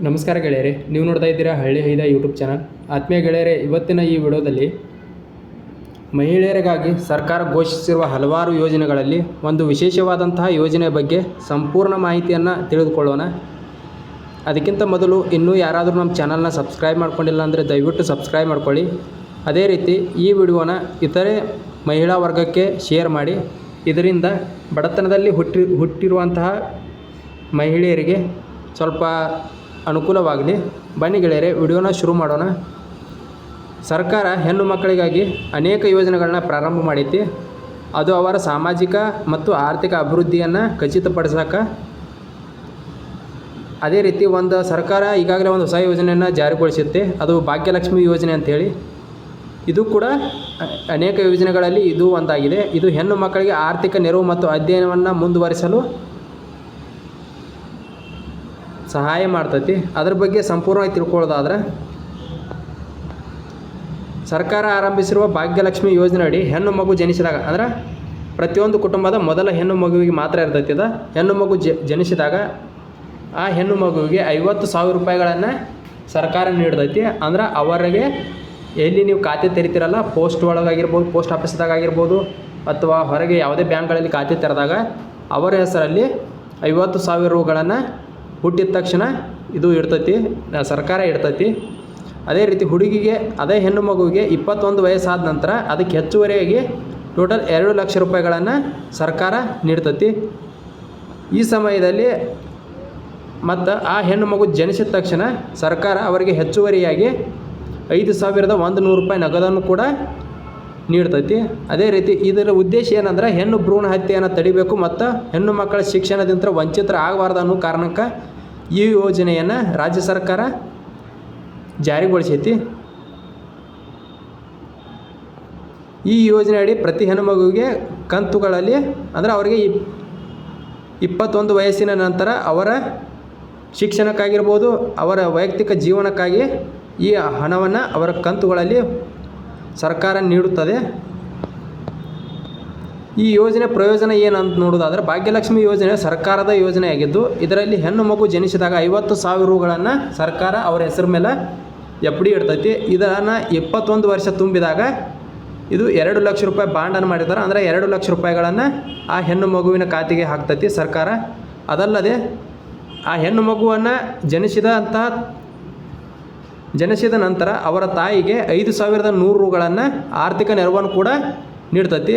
ನಮಸ್ಕಾರ ಗೆಳೆಯರೆ, ನೀವು ನೋಡ್ತಾ ಇದ್ದೀರಾ ಹಳ್ಳಿ ಹೈದ ಯೂಟ್ಯೂಬ್ ಚಾನಲ್. ಆತ್ಮೀಯ ಗೆಳೆಯರೆ, ಇವತ್ತಿನ ಈ ವಿಡಿಯೋದಲ್ಲಿ ಮಹಿಳೆಯರಿಗಾಗಿ ಸರ್ಕಾರ ಘೋಷಿಸಿರುವ ಹಲವಾರು ಯೋಜನೆಗಳಲ್ಲಿ ಒಂದು ವಿಶೇಷವಾದಂತಹ ಯೋಜನೆ ಬಗ್ಗೆ ಸಂಪೂರ್ಣ ಮಾಹಿತಿಯನ್ನು ತಿಳಿದುಕೊಳ್ಳೋಣ. ಅದಕ್ಕಿಂತ ಮೊದಲು ಇನ್ನೂ ಯಾರಾದರೂ ನಮ್ಮ ಚಾನಲ್ನ ಸಬ್ಸ್ಕ್ರೈಬ್ ಮಾಡ್ಕೊಂಡಿಲ್ಲ ಅಂದರೆ ದಯವಿಟ್ಟು ಸಬ್ಸ್ಕ್ರೈಬ್ ಮಾಡ್ಕೊಳ್ಳಿ. ಅದೇ ರೀತಿ ಈ ವಿಡಿಯೋನ ಇತರೆ ಮಹಿಳಾ ವರ್ಗಕ್ಕೆ ಶೇರ್ ಮಾಡಿ. ಇದರಿಂದ ಬಡತನದಲ್ಲಿ ಹುಟ್ಟಿರುವಂತಹ ಮಹಿಳೆಯರಿಗೆ ಸ್ವಲ್ಪ ಅನುಕೂಲವಾಗಲಿ. ಬನ್ನಿ ಗೆಳೆಯರೆ, ವಿಡಿಯೋನ ಶುರು ಮಾಡೋಣ. ಸರ್ಕಾರ ಹೆಣ್ಣು ಮಕ್ಕಳಿಗಾಗಿ ಅನೇಕ ಯೋಜನೆಗಳನ್ನ ಪ್ರಾರಂಭ ಮಾಡೈತಿ. ಅದು ಅವರ ಸಾಮಾಜಿಕ ಮತ್ತು ಆರ್ಥಿಕ ಅಭಿವೃದ್ಧಿಯನ್ನು ಖಚಿತಪಡಿಸೋಕೆ. ಅದೇ ರೀತಿ ಒಂದು ಸರ್ಕಾರ ಈಗಾಗಲೇ ಒಂದು ಹೊಸ ಯೋಜನೆಯನ್ನು ಜಾರಿಗೊಳಿಸುತ್ತೆ, ಅದು ಭಾಗ್ಯಲಕ್ಷ್ಮಿ ಯೋಜನೆ ಅಂಥೇಳಿ. ಇದು ಕೂಡ ಅನೇಕ ಯೋಜನೆಗಳಲ್ಲಿ ಇದು ಒಂದಾಗಿದೆ. ಇದು ಹೆಣ್ಣು ಮಕ್ಕಳಿಗೆ ಆರ್ಥಿಕ ನೆರವು ಮತ್ತು ಅಧ್ಯಯನವನ್ನು ಮುಂದುವರಿಸಲು ಸಹಾಯ ಮಾಡ್ತೈತಿ. ಅದ್ರ ಬಗ್ಗೆ ಸಂಪೂರ್ಣವಾಗಿ ತಿಳ್ಕೊಳ್ಳೋದಾದ್ರೆ, ಸರ್ಕಾರ ಆರಂಭಿಸಿರುವ ಭಾಗ್ಯಲಕ್ಷ್ಮಿ ಯೋಜನೆ ಅಡಿ ಹೆಣ್ಣು ಮಗು ಜನಿಸಿದಾಗ, ಅಂದ್ರೆ ಪ್ರತಿಯೊಂದು ಕುಟುಂಬದ ಮೊದಲ ಹೆಣ್ಣು ಮಗುವಿಗೆ ಮಾತ್ರ ಇರ್ತೈತಿ. ಅದು ಹೆಣ್ಣು ಮಗು ಜನಿಸಿದಾಗ ಆ ಹೆಣ್ಣು ಮಗುವಿಗೆ 50,000 ರೂಪಾಯಿಗಳನ್ನು ಸರ್ಕಾರ ನೀಡ್ತೈತಿ. ಅಂದ್ರೆ ಅವರಿಗೆ ಎಲ್ಲಿ ನೀವು ಖಾತೆ ತೆರಿತೀರಲ್ಲ, ಪೋಸ್ಟ್ ಒಳಗಾಗಿರ್ಬೋದು, ಪೋಸ್ಟ್ ಆಫೀಸ್ದಾಗ ಆಗಿರ್ಬೋದು, ಅಥವಾ ಹೊರಗೆ ಯಾವುದೇ ಬ್ಯಾಂಕ್ಗಳಲ್ಲಿ ಖಾತೆ ತೆರೆದಾಗ ಅವರ ಹೆಸರಲ್ಲಿ 50,000 ರೂಗಳನ್ನು ಹುಟ್ಟಿದ ತಕ್ಷಣ ಇದು ಇಡ್ತೈತಿ, ಸರ್ಕಾರ ಇಡ್ತೈತಿ. ಅದೇ ರೀತಿ ಹುಡುಗಿಗೆ, ಅದೇ ಹೆಣ್ಣು ಮಗುವಿಗೆ 21 ವಯಸ್ಸಾದ ನಂತರ ಅದಕ್ಕೆ ಹೆಚ್ಚುವರಿಯಾಗಿ ಟೋಟಲ್ 2 ಲಕ್ಷ ರೂಪಾಯಿಗಳನ್ನು ಸರ್ಕಾರ ನೀಡ್ತೈತಿ. ಈ ಸಮಯದಲ್ಲಿ ಮತ್ತು ಆ ಹೆಣ್ಣು ಮಗು ಜನಿಸಿದ ತಕ್ಷಣ ಸರ್ಕಾರ ಅವರಿಗೆ ಹೆಚ್ಚುವರಿಯಾಗಿ 5,100 ರೂಪಾಯಿ ನಗದನ್ನು ಕೂಡ ನೀಡ್ತೈತಿ. ಅದೇ ರೀತಿ ಇದರ ಉದ್ದೇಶ ಏನಂದ್ರೆ, ಹೆಣ್ಣು ಭ್ರೂಣ ಹತ್ಯೆಯನ್ನು ತಡಿಬೇಕು ಮತ್ತು ಹೆಣ್ಣು ಮಕ್ಕಳ ಶಿಕ್ಷಣದಿಂದ ವಂಚಿತರಾಗಬಾರ್ದು ಅನ್ನೋ ಕಾರಣಕ್ಕೆ ಈ ಯೋಜನೆಯನ್ನು ರಾಜ್ಯ ಸರ್ಕಾರ ಜಾರಿಗೊಳಿಸೈತಿ. ಈ ಯೋಜನೆ ಅಡಿ ಪ್ರತಿ ಹೆಣ್ಣು ಮಗುವಿಗೆ ಕಂತುಗಳಲ್ಲಿ, ಅಂದರೆ ಅವರಿಗೆ 21 ವಯಸ್ಸಿನ ನಂತರ ಅವರ ಶಿಕ್ಷಣಕ್ಕಾಗಿರ್ಬೋದು, ಅವರ ವೈಯಕ್ತಿಕ ಜೀವನಕ್ಕಾಗಿ ಈ ಹಣವನ್ನು ಅವರ ಕಂತುಗಳಲ್ಲಿ ಸರ್ಕಾರ ನೀಡುತ್ತದೆ. ಈ ಯೋಜನೆ ಪ್ರಯೋಜನ ಏನಂತ ನೋಡೋದಾದರೆ, ಭಾಗ್ಯಲಕ್ಷ್ಮಿ ಯೋಜನೆ ಸರ್ಕಾರದ ಯೋಜನೆಯಾಗಿದ್ದು, ಇದರಲ್ಲಿ ಹೆಣ್ಣು ಮಗು ಜನಿಸಿದಾಗ 50,000 ರೂಗಳನ್ನು ಸರ್ಕಾರ ಅವರ ಹೆಸರು ಮೇಲೆ ಎಫ್.ಡಿ ಇಡ್ತೈತಿ. ಇದನ್ನು 21 ವರ್ಷ ತುಂಬಿದಾಗ ಇದು 2 ಲಕ್ಷ ರೂಪಾಯಿ ಬಾಂಡನ್ನು ಮಾಡಿದ್ದಾರೆ. ಅಂದರೆ 2 ಲಕ್ಷ ರೂಪಾಯಿಗಳನ್ನು ಆ ಹೆಣ್ಣು ಮಗುವಿನ ಖಾತೆಗೆ ಹಾಕ್ತೈತಿ ಸರ್ಕಾರ. ಅದಲ್ಲದೆ ಆ ಹೆಣ್ಣು ಮಗುವನ್ನು ಜನಿಸಿದ ನಂತರ ಅವರ ತಾಯಿಗೆ 5,100 ರೂಗಳನ್ನು ಆರ್ಥಿಕ ನೆರವನ್ನು ಕೂಡ ನೀಡ್ತೈತಿ.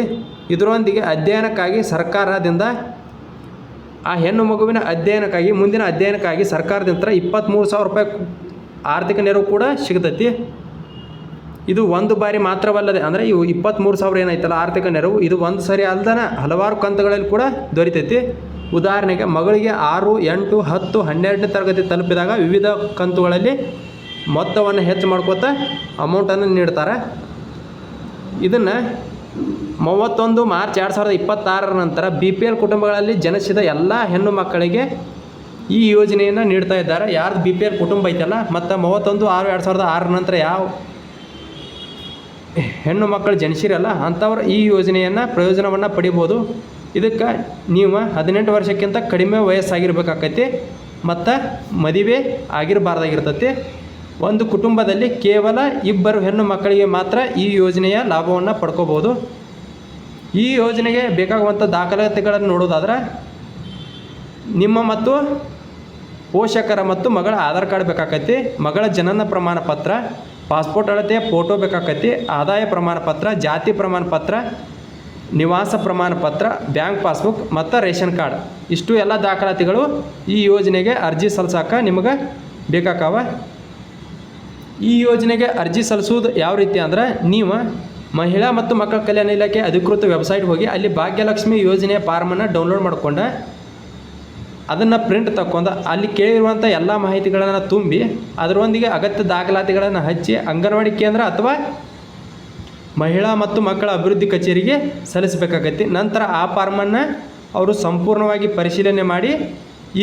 ಇದರೊಂದಿಗೆ ಅಧ್ಯಯನಕ್ಕಾಗಿ ಸರ್ಕಾರದಿಂದ ಆ ಹೆಣ್ಣು ಮಗುವಿನ ಅಧ್ಯಯನಕ್ಕಾಗಿ, ಮುಂದಿನ ಅಧ್ಯಯನಕ್ಕಾಗಿ ಸರ್ಕಾರದಿಂದ 23,000 ರೂಪಾಯಿ ಆರ್ಥಿಕ ನೆರವು ಕೂಡ ಸಿಗ್ತೈತಿ. ಇದು ಒಂದು ಬಾರಿ ಮಾತ್ರವಲ್ಲದೆ, ಅಂದರೆ ಇವು 23,000 ಏನೈತಲ್ಲ ಆರ್ಥಿಕ ನೆರವು, ಇದು ಒಂದು ಸರಿ ಅಲ್ದನ ಹಲವಾರು ಕಂತುಗಳಲ್ಲಿ ಕೂಡ ದೊರೀತೈತಿ. ಉದಾಹರಣೆಗೆ ಮಗಳಿಗೆ 6, 8, 10, 12ನೇ ತರಗತಿ ತಲುಪಿದಾಗ ವಿವಿಧ ಕಂತುಗಳಲ್ಲಿ ಮೊತ್ತವನ್ನು ಹೆಚ್ಚು ಮಾಡ್ಕೋತಾ ಅಮೌಂಟನ್ನು ನೀಡ್ತಾರೆ. ಇದನ್ನು 31 ಮಾರ್ಚ್ 2026 ನಂತರ BPL ಕುಟುಂಬಗಳಲ್ಲಿ ಜನಿಸಿದ ಎಲ್ಲ ಹೆಣ್ಣು ಮಕ್ಕಳಿಗೆ ಈ ಯೋಜನೆಯನ್ನು ನೀಡ್ತಾ ಇದ್ದಾರೆ. ಯಾರ್ದು BPL ಕುಟುಂಬ ಐತಲ್ಲ, ಮತ್ತು 31/6/2006 ನಂತರ ಯಾವ ಹೆಣ್ಣು ಮಕ್ಕಳು ಜನಿಸಿರಲ್ಲ ಅಂಥವ್ರು ಈ ಯೋಜನೆಯನ್ನು ಪ್ರಯೋಜನವನ್ನು ಪಡಿಬೋದು. ಇದಕ್ಕೆ ನೀವು 18 ವರ್ಷಕ್ಕಿಂತ ಕಡಿಮೆ ವಯಸ್ಸಾಗಿರ್ಬೇಕಾಕೈತಿ ಮತ್ತು ಮದುವೆ ಆಗಿರಬಾರ್ದಾಗಿರ್ತೈತಿ. ಒಂದು ಕುಟುಂಬದಲ್ಲಿ ಕೇವಲ 2 ಹೆಣ್ಣು ಮಕ್ಕಳಿಗೆ ಮಾತ್ರ ಈ ಯೋಜನೆಯ ಲಾಭವನ್ನು ಪಡ್ಕೋಬೋದು. ಈ ಯೋಜನೆಗೆ ಬೇಕಾಗುವಂಥ ದಾಖಲಾತಿಗಳನ್ನು ನೋಡೋದಾದ್ರೆ, ನಿಮ್ಮ ಮತ್ತು ಪೋಷಕರ ಮತ್ತು ಮಗಳ ಆಧಾರ್ ಕಾರ್ಡ್ ಬೇಕಾಕೈತಿ, ಮಗಳ ಜನನ ಪ್ರಮಾಣ ಪತ್ರ, ಪಾಸ್ಪೋರ್ಟ್ ಅಳತೆಯ ಫೋಟೋ ಬೇಕಾಕೈತಿ, ಆದಾಯ ಪ್ರಮಾಣ ಪತ್ರ, ಜಾತಿ ಪ್ರಮಾಣ ಪತ್ರ, ನಿವಾಸ ಪ್ರಮಾಣ ಪತ್ರ, ಬ್ಯಾಂಕ್ ಪಾಸ್ಬುಕ್ ಮತ್ತು ರೇಷನ್ ಕಾರ್ಡ್. ಇಷ್ಟು ಎಲ್ಲ ದಾಖಲಾತಿಗಳು ಈ ಯೋಜನೆಗೆ ಅರ್ಜಿ ಸಲ್ಲಿಸೋಕೆ ನಿಮಗೆ ಬೇಕಾಕಾವ. ಈ ಯೋಜನೆಗೆ ಅರ್ಜಿ ಸಲ್ಲಿಸೋದು ಯಾವ ರೀತಿ ಅಂದರೆ, ನೀವು ಮಹಿಳಾ ಮತ್ತು ಮಕ್ಕಳ ಕಲ್ಯಾಣ ಇಲಾಖೆ ಅಧಿಕೃತ ವೆಬ್ಸೈಟ್ ಹೋಗಿ ಅಲ್ಲಿ ಭಾಗ್ಯಲಕ್ಷ್ಮಿ ಯೋಜನೆಯ ಫಾರ್ಮನ್ನು ಡೌನ್ಲೋಡ್ ಮಾಡಿಕೊಂಡು ಅದನ್ನು ಪ್ರಿಂಟ್ ತಕ್ಕೊಂಡು ಅಲ್ಲಿ ಕೇಳಿರುವಂಥ ಎಲ್ಲ ಮಾಹಿತಿಗಳನ್ನು ತುಂಬಿ ಅದರೊಂದಿಗೆ ಅಗತ್ಯ ದಾಖಲಾತಿಗಳನ್ನು ಹಚ್ಚಿ ಅಂಗನವಾಡಿ ಕೇಂದ್ರ ಅಥವಾ ಮಹಿಳಾ ಮತ್ತು ಮಕ್ಕಳ ಅಭಿವೃದ್ಧಿ ಕಚೇರಿಗೆ ಸಲ್ಲಿಸಬೇಕಾಗತ್ತೆ. ನಂತರ ಆ ಫಾರ್ಮನ್ನು ಅವರು ಸಂಪೂರ್ಣವಾಗಿ ಪರಿಶೀಲನೆ ಮಾಡಿ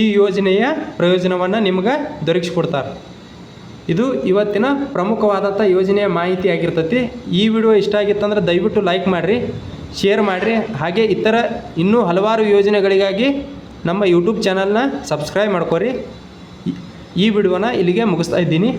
ಈ ಯೋಜನೆಯ ಪ್ರಯೋಜನವನ್ನು ನಿಮ್ಗೆ ದೊರಕಿಸ್ಕೊಡ್ತಾರೆ. ಇದು ಇವತ್ತಿನ ಪ್ರಮುಖವಾದಂಥ ಯೋಜನೆಯ ಮಾಹಿತಿ ಆಗಿರ್ತೈತಿ. ಈ ವಿಡಿಯೋ ಇಷ್ಟ ಆಗಿತ್ತಂದ್ರೆ ದಯವಿಟ್ಟು ಲೈಕ್ ಮಾಡಿರಿ, ಶೇರ್ ಮಾಡಿರಿ. ಹಾಗೆ ಇತರ ಇನ್ನೂ ಹಲವಾರು ಯೋಜನೆಗಳಿಗಾಗಿ ನಮ್ಮ ಯೂಟ್ಯೂಬ್ ಚಾನಲ್ನ ಸಬ್ಸ್ಕ್ರೈಬ್ ಮಾಡ್ಕೊರಿ. ಈ ವಿಡಿಯೋನ ಇಲ್ಲಿಗೆ ಮುಗಿಸ್ತಾ ಇದ್ದೀನಿ.